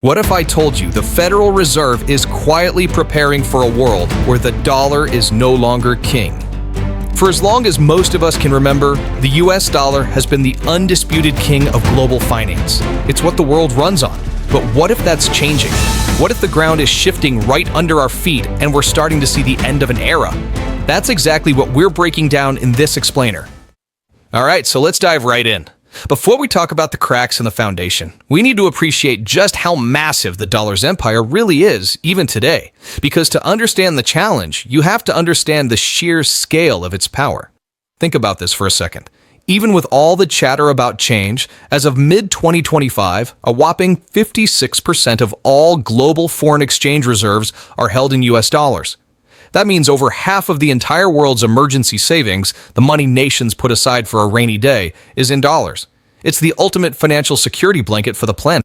What if I told you the Federal Reserve is quietly preparing for a world where the dollar is no longer king? For as long as most of us can remember, the US dollar has been the undisputed king of global finance. It's what the world runs on. But what if that's changing? What if the ground is shifting right under our feet and we're starting to see the end of an era? That's exactly what we're breaking down in this explainer. All right, so let's dive right in. Before we talk about the cracks in the foundation, we need to appreciate just how massive the dollar's empire really is, even today. Because to understand the challenge, you have to understand the sheer scale of its power. Think about this for a second. Even with all the chatter about change, as of mid-2025, a whopping 56% of all global foreign exchange reserves are held in US dollars. That means over half of the entire world's emergency savings, the money nations put aside for a rainy day, is in dollars. It's the ultimate financial security blanket for the planet.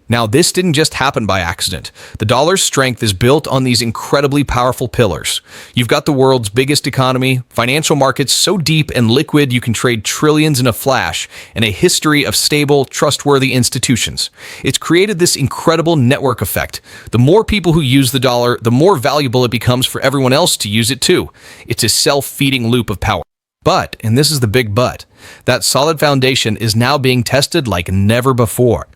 Now, this didn't just happen by accident. The dollar's strength is built on these incredibly powerful pillars. You've got the world's biggest economy, financial markets so deep and liquid you can trade trillions in a flash, and a history of stable, trustworthy institutions. It's created this incredible network effect. The more people who use the dollar, the more valuable it becomes for everyone else to use it too. It's a self-feeding loop of power. But, and this is the big but, that solid foundation is now being tested like never before.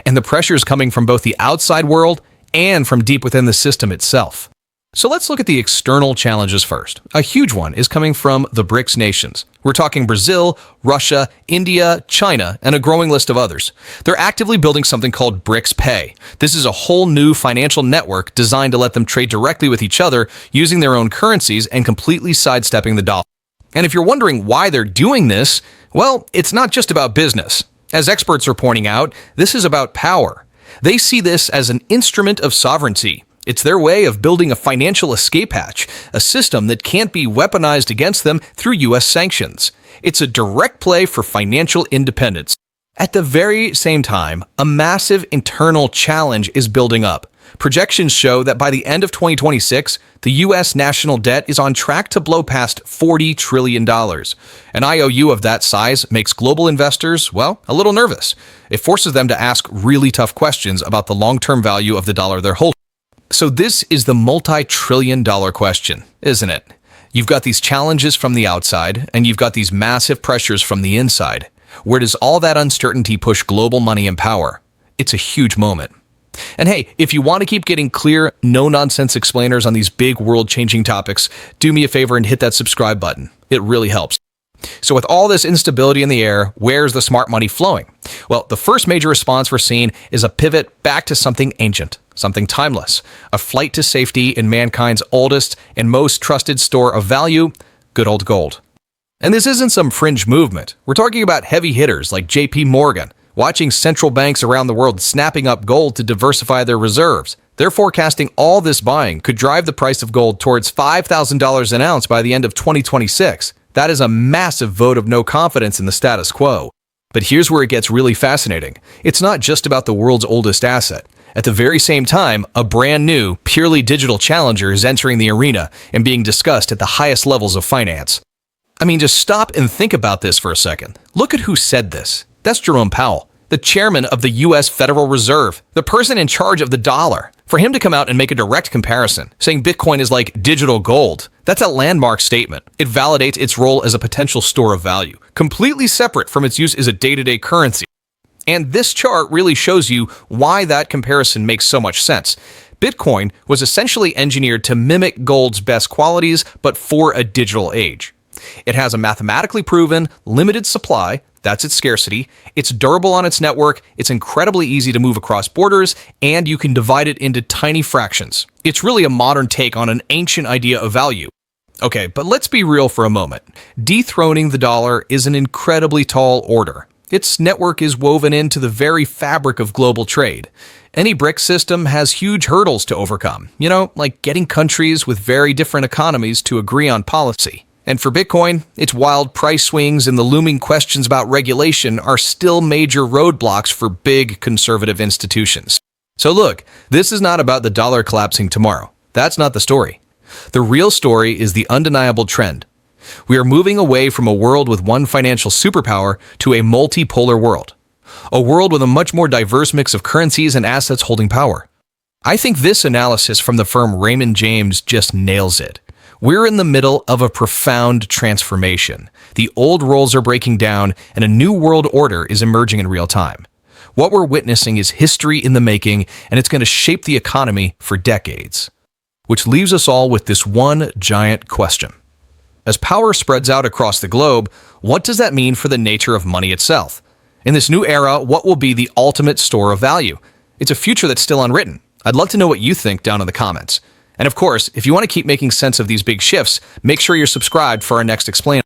And the pressure is coming from both the outside world and from deep within the system itself. So let's look at the external challenges first. A huge one is coming from the BRICS nations. We're talking Brazil, Russia, India, China, and a growing list of others. They're actively building something called BRICS Pay. This is a whole new financial network designed to let them trade directly with each other using their own currencies and completely sidestepping the dollar. And if you're wondering why they're doing this, well, it's not just about business. As experts are pointing out, this is about power. They see this as an instrument of sovereignty. It's their way of building a financial escape hatch, a system that can't be weaponized against them through US sanctions. It's a direct play for financial independence. At the very same time, a massive internal challenge is building up. Projections show that by the end of 2026, the U.S. national debt is on track to blow past $40 trillion. An IOU of that size makes global investors, well, a little nervous. It forces them to ask really tough questions about the long-term value of the dollar they're holding. So this is the multi-trillion-dollar question, isn't it? You've got these challenges from the outside, and you've got these massive pressures from the inside. Where does all that uncertainty push global money and power? It's a huge moment. And hey, if you want to keep getting clear, no-nonsense explainers on these big world-changing topics, do me a favor and hit that subscribe button. It really helps. So with all this instability in the air, where's the smart money flowing? Well, the first major response we're seeing is a pivot back to something ancient, something timeless, a flight to safety in mankind's oldest and most trusted store of value, good old gold. And this isn't some fringe movement. We're talking about heavy hitters like JP Morgan, watching central banks around the world snapping up gold to diversify their reserves. They're forecasting all this buying could drive the price of gold towards $5,000 an ounce by the end of 2026. That is a massive vote of no confidence in the status quo. But here's where it gets really fascinating. It's not just about the world's oldest asset. At the very same time, a brand new, purely digital challenger is entering the arena and being discussed at the highest levels of finance. I mean, just stop and think about this for a second. Look at who said this. That's Jerome Powell, the chairman of the U.S. Federal Reserve, the person in charge of the dollar. For him to come out and make a direct comparison, saying Bitcoin is like digital gold, that's a landmark statement. It validates its role as a potential store of value, completely separate from its use as a day-to-day currency. And this chart really shows you why that comparison makes so much sense. Bitcoin was essentially engineered to mimic gold's best qualities, but for a digital age. It has a mathematically proven, limited supply. That's its scarcity. It's durable on its network. It's incredibly easy to move across borders, and you can divide it into tiny fractions. It's really a modern take on an ancient idea of value. Okay, but let's be real for a moment. Dethroning the dollar is an incredibly tall order. Its network is woven into the very fabric of global trade. Any BRICS system has huge hurdles to overcome, like getting countries with very different economies to agree on policy. And for Bitcoin, its wild price swings and the looming questions about regulation are still major roadblocks for big conservative institutions. So look, this is not about the dollar collapsing tomorrow. That's not the story. The real story is the undeniable trend. We are moving away from a world with one financial superpower to a multipolar world. a world with a much more diverse mix of currencies and assets holding power. I think this analysis from the firm Raymond James just nails it. We're in the middle of a profound transformation. The old roles are breaking down, and a new world order is emerging in real time. What we're witnessing is history in the making, and it's going to shape the economy for decades. Which leaves us all with this one giant question. As power spreads out across the globe, what does that mean for the nature of money itself? In this new era, what will be the ultimate store of value? It's a future that's still unwritten. I'd love to know what you think down in the comments. And of course, if you want to keep making sense of these big shifts, make sure you're subscribed for our next Explain.